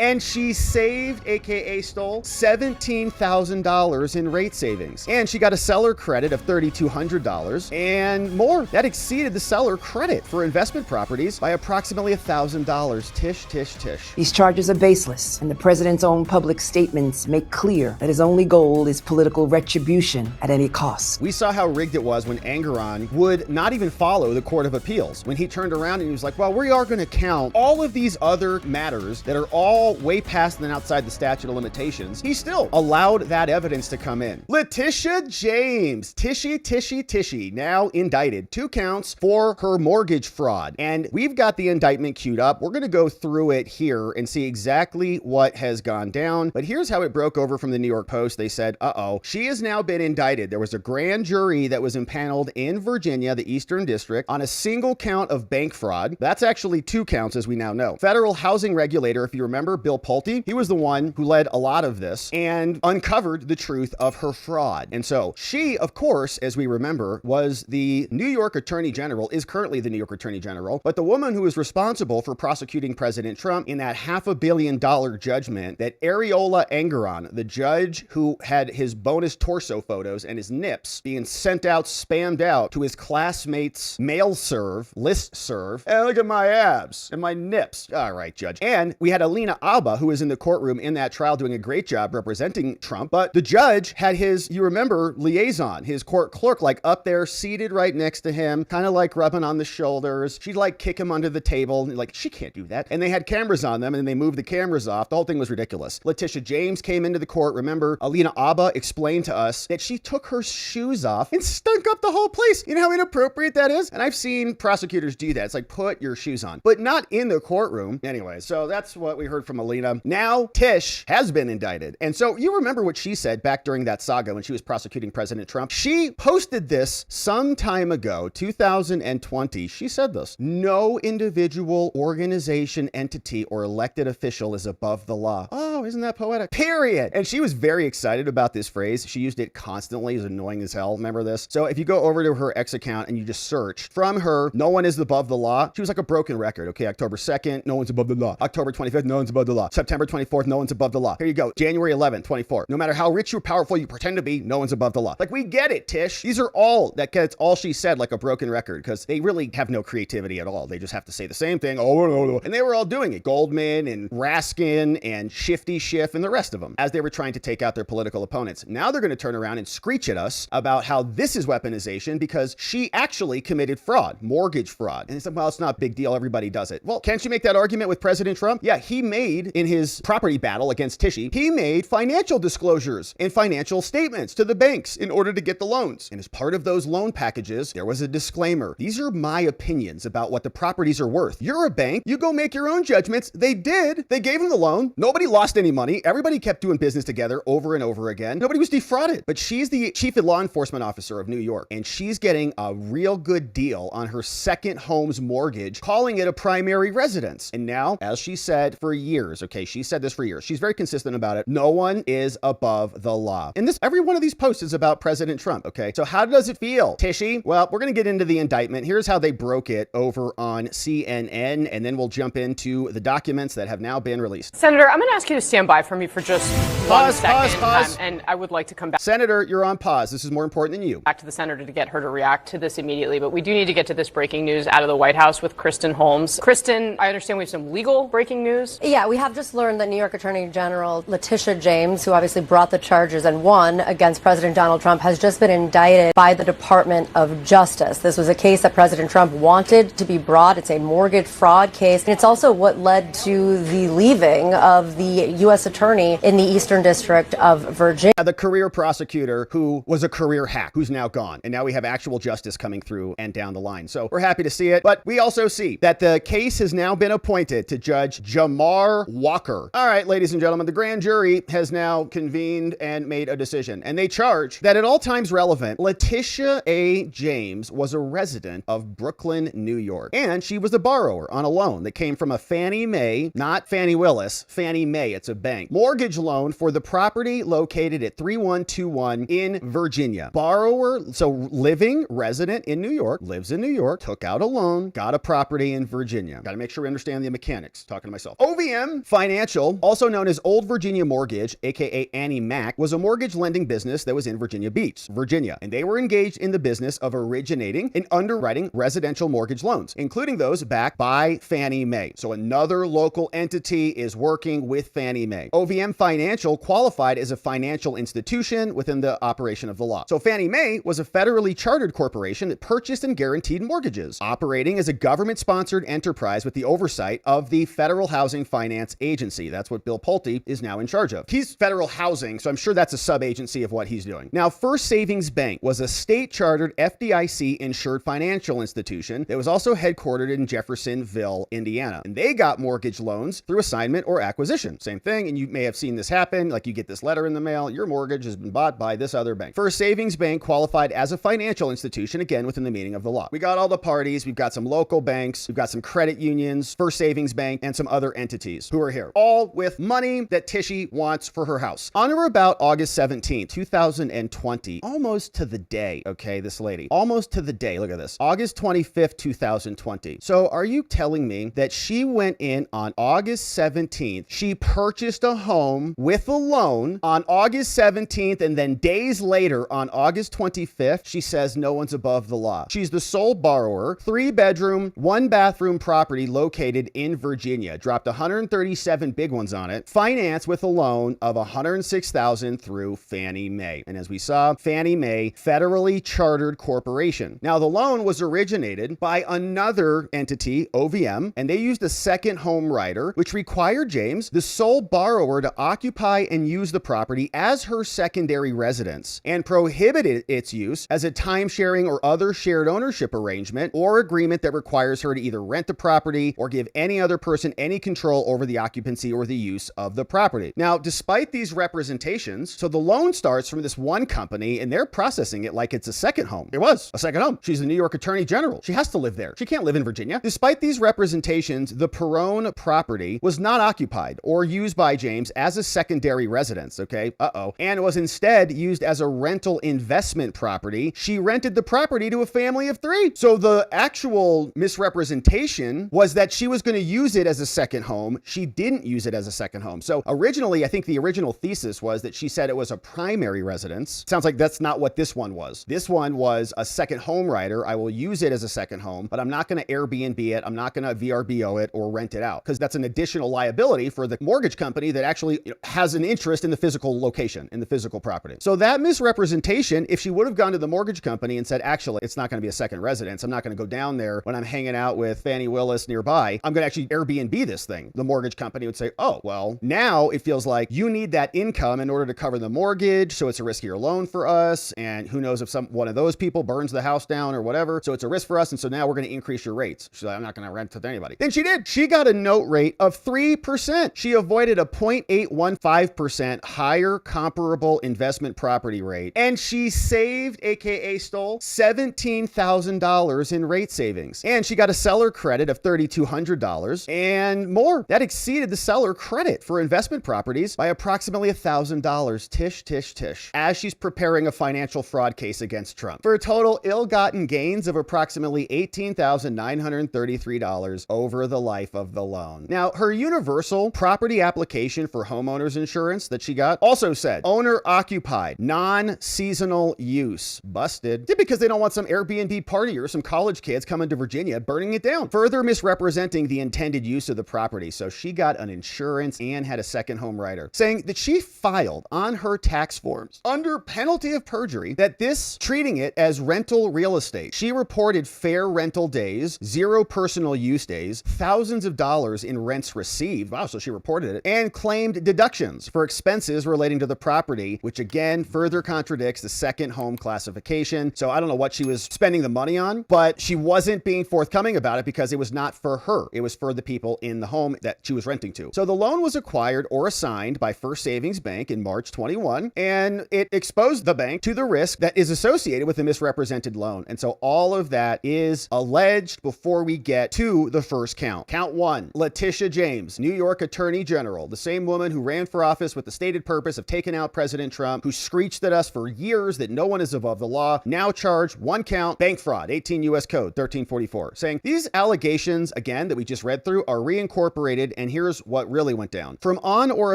And she saved, aka stole, $17,000 in rate savings. And she got a seller credit of $3,200 and more. That exceeded the seller credit for investment properties by approximately $1,000. Tish, tish, tish. These charges are baseless, and the president's own public statements make clear that his only goal is political retribution at any cost. We saw how rigged it was when Engoron would not even follow the Court of Appeals. When he turned around and he was like, well, we are going to count all of these other matters that are all way past and outside the statute of limitations, he still allowed that evidence to come in. Letitia James, Tishy, now indicted. 2 counts for her mortgage fraud. And we've got the indictment queued up. We're going to go through it here and see exactly what has gone down. But here's how it broke over from the New York Post. They said, she has now been indicted. There was a grand jury that was impaneled in Virginia, the Eastern District, on a single count of bank fraud. That's actually 2 counts, as we now know. Federal housing regulator, if you remember, Bill Pulte, he was the one who led a lot of this and uncovered the truth of her fraud. And so she, of course, as we remember, was the New York Attorney General, is currently the New York Attorney General, but the woman who is responsible for prosecuting President Trump in that $500 million judgment that Areola Engoron, the judge who had his bonus torso photos and his nips being sent out, spammed out to his classmates' mail serve, list serve, and look at my abs and my nips. All right, judge. And we had Alina Abba, who was in the courtroom in that trial doing a great job representing Trump, but the judge had his, you remember, liaison, his court clerk, like up there, seated right next to him, kind of like rubbing on the shoulders. She'd like kick him under the table, and like, she can't do that. And they had cameras on them, and they moved the cameras off. The whole thing was ridiculous. Letitia James came into the court. Remember, Alina Abba explained to us that she took her shoes off and stunk up the whole place. You know how inappropriate that is? And I've seen prosecutors do that. It's like, put your shoes on, but not in the courtroom. Anyway, so that's what we heard from Alina. Now, Tish has been indicted. And so you remember what she said back during that saga when she was prosecuting President Trump. She posted this some time ago, 2020. She said this: no individual, organization, entity, or elected official is above the law. Oh, isn't that poetic? Period. And she was very excited about this phrase. She used it constantly. It was annoying as hell. Remember this? So if you go over to her X account and you just search from her, no one is above the law. She was like a broken record. Okay, October 2nd, no one's above the law. October 25th, no one's above the law. September 24th, no one's above the law. Here you go. January 11th, 24. No matter how rich or powerful you pretend to be, no one's above the law. Like, we get it, Tish. These are all, that's all she said, like a broken record, because they really have no creativity at all. They just have to say the same thing. And they were all doing it. Goldman and Raskin and Shifty Schiff and the rest of them, as they were trying to take out their political opponents. Now they're going to turn around and screech at us about how this is weaponization because she actually committed fraud, mortgage fraud. And they said, well, it's not a big deal. Everybody does it. Well, can't you make that argument with President Trump? Yeah, he made, in his property battle against Tishy, he made financial disclosures and financial statements to the banks in order to get the loans. And as part of those loan packages, there was a disclaimer. These are my opinions about what the properties are worth. You're a bank. You go make your own judgments. They did. They gave him the loan. Nobody lost any money. Everybody kept doing business together over and over again. Nobody was defrauded. But she's the chief law enforcement officer of New York, and she's getting a real good deal on her second home's mortgage, calling it a primary residence. And now, as she said for years, okay, she said this for years. She's very consistent about it. No one is above the law. And every one of these posts is about President Trump, okay? So how does it feel, Tishy? Well, we're going to get into the indictment. Here's how they broke it over on CNN, and then we'll jump into the documents that have now been released. Senator, I'm going to ask you to stand by for me for just one second. Pause. And I would like to come back. Senator, you're on pause. This is more important than you. Back to the senator to get her to react to this immediately, but we do need to get to this breaking news out of the White House with Kristen Holmes. Kristen, I understand we have some legal breaking news. Yeah, we have just learned that New York Attorney General Letitia James, who obviously brought the charges and won against President Donald Trump, has just been indicted by the Department of Justice. This was a case that President Trump wanted to be brought. It's a mortgage fraud case, and it's also what led to the leaving of the U.S. attorney in the Eastern District of Virginia. The career prosecutor who was a career hack, who's now gone. And now we have actual justice coming through and down the line. So we're happy to see it. But we also see that the case has now been appointed to Judge Jamar Walker. All right, ladies and gentlemen, the grand jury has now convened and made a decision. And they charge that at all times relevant, Letitia A. James was a resident of Brooklyn, New York. And she was a borrower on a loan that came from a Fannie Mae, not Fannie Willis, Fannie Mae. It's Vista Bank. Mortgage loan for the property located at 3121 in Virginia. Borrower, so living resident in New York, lives in New York, took out a loan, got a property in Virginia. Got to make sure we understand the mechanics. Talking to myself. OVM Financial, also known as Old Virginia Mortgage, aka Annie Mac, was a mortgage lending business that was in Virginia Beach, Virginia, and they were engaged in the business of originating and underwriting residential mortgage loans, including those backed by Fannie Mae. So another local entity is working with Fannie Mae. OVM Financial qualified as a financial institution within the operation of the law. So Fannie Mae was a federally chartered corporation that purchased and guaranteed mortgages, operating as a government-sponsored enterprise with the oversight of the Federal Housing Finance Agency. That's what Bill Pulte is now in charge of. He's federal housing, so I'm sure that's a sub-agency of what he's doing. Now, First Savings Bank was a state-chartered FDIC-insured financial institution that was also headquartered in Jeffersonville, Indiana. And they got mortgage loans through assignment or acquisition. Same thing, and you may have seen this happen, like you get this letter in the mail, your mortgage has been bought by this other bank. First Savings Bank qualified as a financial institution, again, within the meaning of the law. We got all the parties, we've got some local banks, we've got some credit unions, First Savings Bank, and some other entities who are here, all with money that Tishy wants for her house. On or about August 17, 2020, almost to the day, okay, this lady, almost to the day, look at this, August 25th, 2020. So are you telling me that she went in on August 17th, she purchased a home with a loan on August 17th, and then days later on August 25th, she says no one's above the law. She's the sole borrower, 3-bedroom, 1-bathroom property located in Virginia, dropped 137 big ones on it, financed with a loan of $106,000 through Fannie Mae. And as we saw, Fannie Mae, federally chartered corporation. Now, the loan was originated by another entity, OVM, and they used a second home rider, which required James, the sole borrower, to occupy and use the property as her secondary residence and prohibited its use as a time-sharing or other shared ownership arrangement or agreement that requires her to either rent the property or give any other person any control over the occupancy or the use of the property. Now, despite these representations, so the loan starts from this one company and they're processing it like it's a second home. It was a second home. She's the New York Attorney General. She has to live there. She can't live in Virginia. Despite these representations, the Perrone property was not occupied or used by James as a secondary residence, okay? And was instead used as a rental investment property. She rented the property to a family of 3. So the actual misrepresentation was that she was going to use it as a second home. She didn't use it as a second home. So originally, I think the original thesis was that she said it was a primary residence. Sounds like that's not what this one was. This one was a second home rider. I will use it as a second home, but I'm not going to Airbnb it. I'm not going to VRBO it or rent it out because that's an additional liability for the mortgage company that actually has an interest in the physical location, in the physical property. So that misrepresentation, if she would have gone to the mortgage company and said, actually, it's not going to be a second residence. I'm not going to go down there when I'm hanging out with Fannie Willis nearby. I'm going to actually Airbnb this thing. The mortgage company would say, oh, well, now it feels like you need that income in order to cover the mortgage. So it's a riskier loan for us. And who knows if one of those people burns the house down or whatever. So it's a risk for us. And so now we're going to increase your rates. She's like, I'm not going to rent to anybody. Then she did. She got a note rate of 3%. She avoided a 0.815% higher comparable investment property rate. And she saved, AKA stole, $17,000 in rate savings. And she got a seller credit of $3,200 and more. That exceeded the seller credit for investment properties by approximately $1,000. Tish, tish, tish. As she's preparing a financial fraud case against Trump for a total ill-gotten gains of approximately $18,933 over the life of the loan. Now, her universal property application for homeowners insurance that she got also said owner occupied, non-seasonal use. Busted. Because they don't want some Airbnb party or some college kids coming to Virginia burning it down, further misrepresenting the intended use of the property. So she got an insurance and had a second home rider, saying that she filed on her tax forms under penalty of perjury that this treating it as rental real estate. She reported fair rental days, 0 personal use days, thousands of dollars in rents received. Wow, so she reported it, and claimed deductions for expenses relating to the property, which again further contradicts the second home classification. So I don't know what she was spending the money on, but she wasn't being forthcoming about it because it was not for her. It was for the people in the home that she was renting to. So the loan was acquired or assigned by First Savings Bank in March 21, and it exposed the bank to the risk that is associated with the misrepresented loan. And so all of that is alleged before we get to the first count. Count 1, Letitia James, New York Attorney General, girl, the same woman who ran for office with the stated purpose of taking out President Trump, who screeched at us for years that no one is above the law, now charged one count, bank fraud, 18 U.S. Code 1344, saying these allegations, again, that we just read through are reincorporated, and here's what really went down. From on or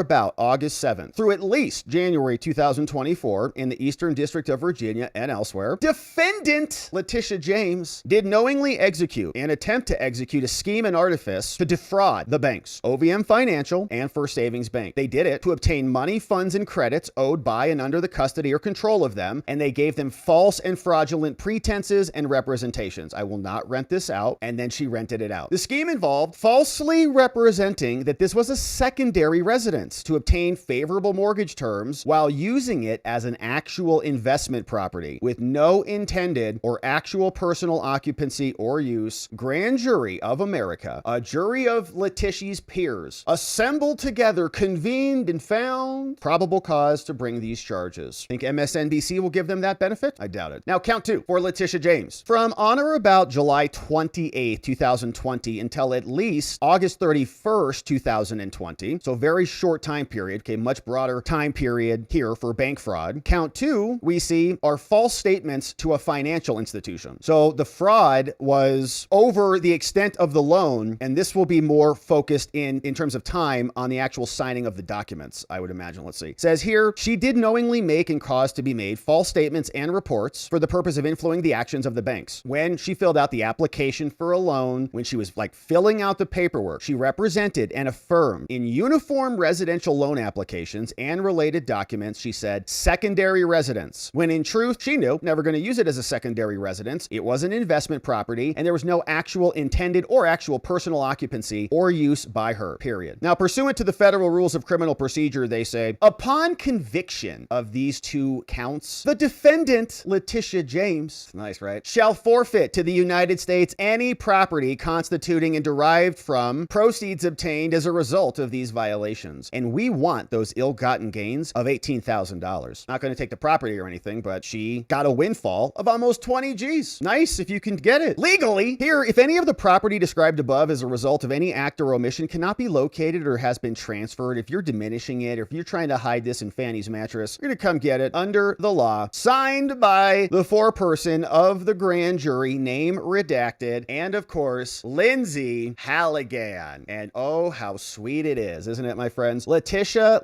about August 7th through at least January 2024 in the Eastern District of Virginia and elsewhere, defendant Letitia James did knowingly execute and attempt to execute a scheme and artifice to defraud the banks, OVM Financial and First Savings Bank. They did it to obtain money, funds, and credits owed by and under the custody or control of them, and they gave them false and fraudulent pretenses and representations. I will not rent this out, and then she rented it out. The scheme involved falsely representing that this was a secondary residence to obtain favorable mortgage terms while using it as an actual investment property with no intended or actual personal occupancy or use. Grand jury of America, a jury of Letitia's peers, assembled together, convened, and found probable cause to bring these charges. Think MSNBC will give them that benefit? I doubt it. Now, count two for Letitia James. From on or about July 28th, 2020 until at least August 31st, 2020, so very short time period, okay, much broader time period here for bank fraud. Count two, we see, are false statements to a financial institution. So the fraud was over the extent of the loan, and this will be more focused in terms of time on the actual signing of the documents, I would imagine. Let's see. It says here, she did knowingly make and cause to be made false statements and reports for the purpose of influencing the actions of the banks. When she filled out the application for a loan, when she was like filling out the paperwork, she represented and affirmed in uniform residential loan applications and related documents, she said secondary residence, when in truth, she knew never going to use it as a secondary residence. It was an investment property, and there was no actual intended or actual personal occupancy or use by her, period. Now, pursuant to the federal rules of criminal procedure, they say, upon conviction of these two counts, the defendant, Letitia James, nice, right, shall forfeit to the United States any property constituting and derived from proceeds obtained as a result of these violations. And we want those ill-gotten gains of $18,000. Not going to take the property or anything, but she got a windfall of almost 20 G's. Nice if you can get it legally. Here, if any of the property described above as a result of any act or omission cannot be located or has been transferred, if you're diminishing it, or if you're trying to hide this in Fanny's mattress, you're going to come get it under the law. Signed by the foreperson of the grand jury, name redacted, and of course, Lindsay Halligan. And oh, how sweet it is, isn't it, my friends? Letitia,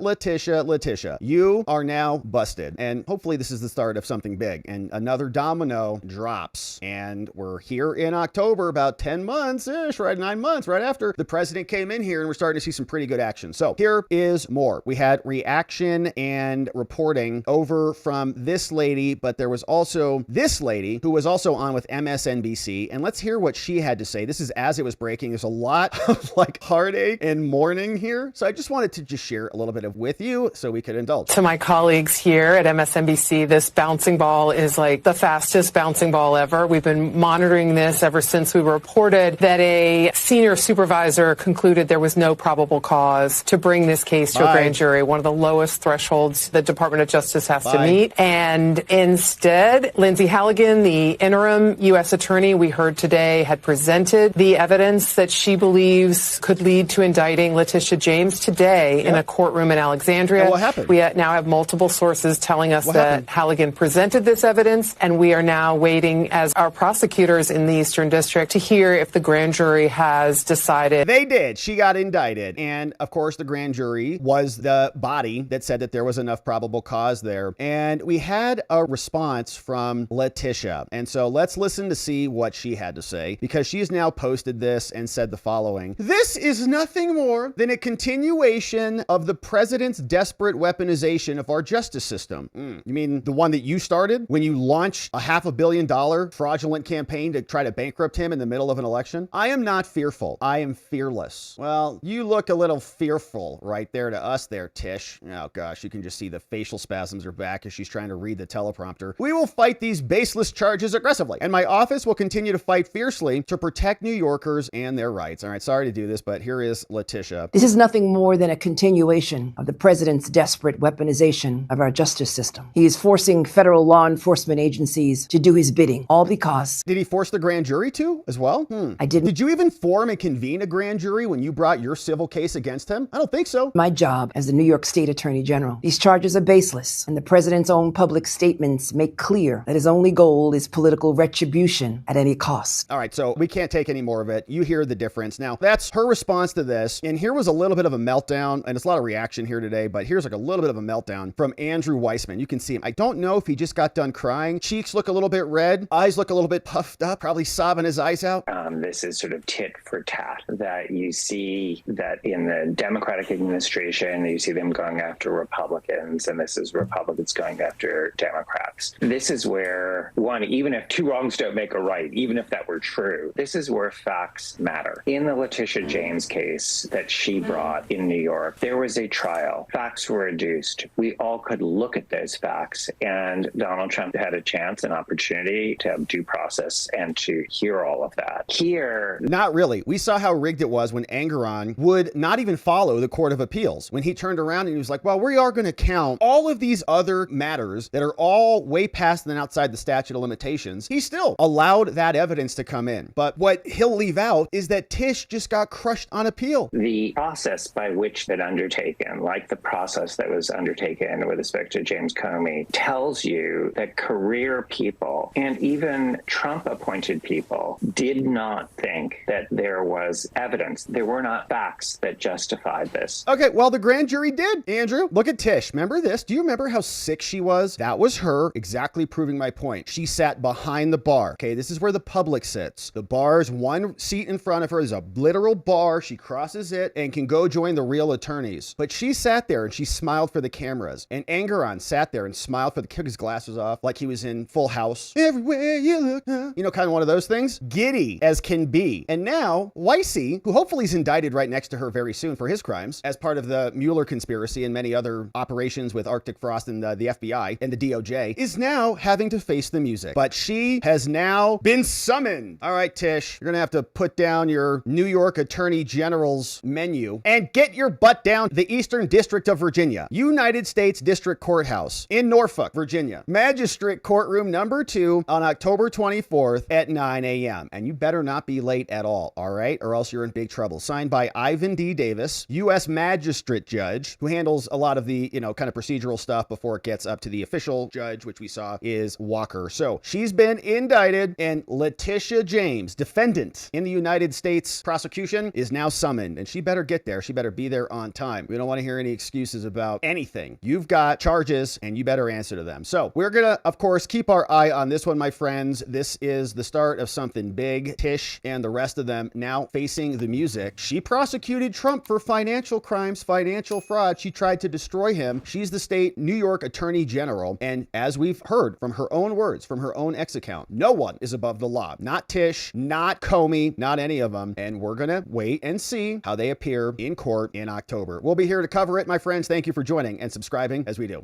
you are now busted. And hopefully this is the start of something big, and another domino drops. And we're here in October, about 10 months-ish, right? 9 months, right after the president came in here, and we're starting to see some pretty good action. So here is more. We had reaction and reporting over from this lady, but there was also this lady who was also on with MSNBC. And let's hear what she had to say. This is as it was breaking. There's a lot of like heartache and mourning here. So I just wanted to just share a little bit of with you so we could indulge. To my colleagues here at MSNBC, this bouncing ball is like the fastest bouncing ball ever. We've been monitoring this ever since we reported that a senior supervisor concluded there was no probable cause to bring this case to a grand jury, one of the lowest thresholds the Department of Justice has to meet. And instead, Lindsay Halligan, the interim U.S. attorney we heard today, had presented the evidence that she believes could lead to indicting Letitia James today in a courtroom in Alexandria. And what happened? We now have multiple sources telling us that Halligan presented this evidence, and we are now waiting as our prosecutors in the Eastern District to hear if the grand jury has decided. They did. She got indicted. And of course, the grand jury was the body that said that there was enough probable cause there. And we had a response from Letitia. And so let's listen to see what she had to say, because she's now posted this and said the following. This is nothing more than a continuation of the president's desperate weaponization of our justice system. You mean the one that you started when you launched a $500 million fraudulent campaign to try to bankrupt him in the middle of an election? I am not fearful. I am fearless. Well, you look a little fearful right there to us there, Tish. Oh gosh, you can just see the facial spasms are back as she's trying to read the teleprompter. We will fight these baseless charges aggressively, and my office will continue to fight fiercely to protect New Yorkers and their rights. All right, sorry to do this, but here is Letitia. This is nothing more than a continuation of the president's desperate weaponization of our justice system. He is forcing federal law enforcement agencies to do his bidding, all because... Did he force the grand jury to as well? I didn't. Did you even form and convene a grand jury when you brought your civil case against him? him? I don't think so. My job as the New York State Attorney General. These charges are baseless, and the president's own public statements make clear that his only goal is political retribution at any cost. All right, so we can't take any more of it. You hear the difference. Now, that's her response to this. And here was a little bit of a meltdown, and it's a lot of reaction here today, but here's like a little bit of a meltdown from Andrew Weissman. You can see him. I don't know if he just got done crying. Cheeks look a little bit red. Eyes look a little bit puffed up, probably sobbing his eyes out. This is sort of tit for tat that you see that in the Democratic administration, you see them going after Republicans, and this is Republicans going after Democrats. This is where, one, even if two wrongs don't make a right, even if that were true, this is where facts matter. In the Letitia James case that she brought in New York, there was a trial. Facts were adduced. We all could look at those facts, and Donald Trump had a chance, an opportunity to have due process and to hear all of that. Here, not really. We saw how rigged it was when Engoron would not even follow the Court of Appeals. When he turned around and he was like, well, we are going to count all of these other matters that are all way past and outside the statute of limitations. He still allowed that evidence to come in. But what he'll leave out is that Tish just got crushed on appeal. The process by which that undertaken, like the process that was undertaken with respect to James Comey, tells you that career people and even Trump-appointed people did not think that there was evidence. There were not facts that justified this. Okay, well, the grand jury did. Andrew, look at Tish. Remember this? Do you remember how sick she was? That was her exactly proving my point. She sat behind the bar. Okay, this is where the public sits. The bar is one seat in front of her. There's a literal bar. She crosses it and can go join the real attorneys. But she sat there and she smiled for the cameras. And Engoron sat there and smiled for took his glasses off like he was in Full House. Everywhere you look, you know, kind of one of those things. Giddy as can be. And now Weissy, who hopefully is indicted right next to her very soon for his crimes as part of the Mueller conspiracy and many other operations with Arctic Frost and the FBI and the DOJ, is now having to face the music. But she has now been summoned. All right, Tish, you're going to have to put down your New York Attorney General's menu and get your butt down to the Eastern District of Virginia, United States District Courthouse in Norfolk, Virginia. Magistrate Courtroom number 2 on October 24th at 9 a.m. And you better not be late at all right? Or else you're in big trouble. Signed by Ivan D. Davis, U.S. Magistrate Judge, who handles a lot of the, kind of procedural stuff before it gets up to the official judge, which we saw is Walker. So she's been indicted, and Letitia James, defendant in the United States prosecution, is now summoned, and she better get there. She better be there on time. We don't want to hear any excuses about anything. You've got charges, and you better answer to them. So we're going to, of course, keep our eye on this one, my friends. This is the start of something big. Tish and the rest of them now facing the music. She prosecuted Trump for financial crimes, financial fraud. She tried to destroy him. She's the state New York Attorney General. And as we've heard from her own words, from her own X account, no one is above the law. Not Tish, not Comey, not any of them. And we're going to wait and see how they appear in court in October. We'll be here to cover it, my friends. Thank you for joining and subscribing as we do.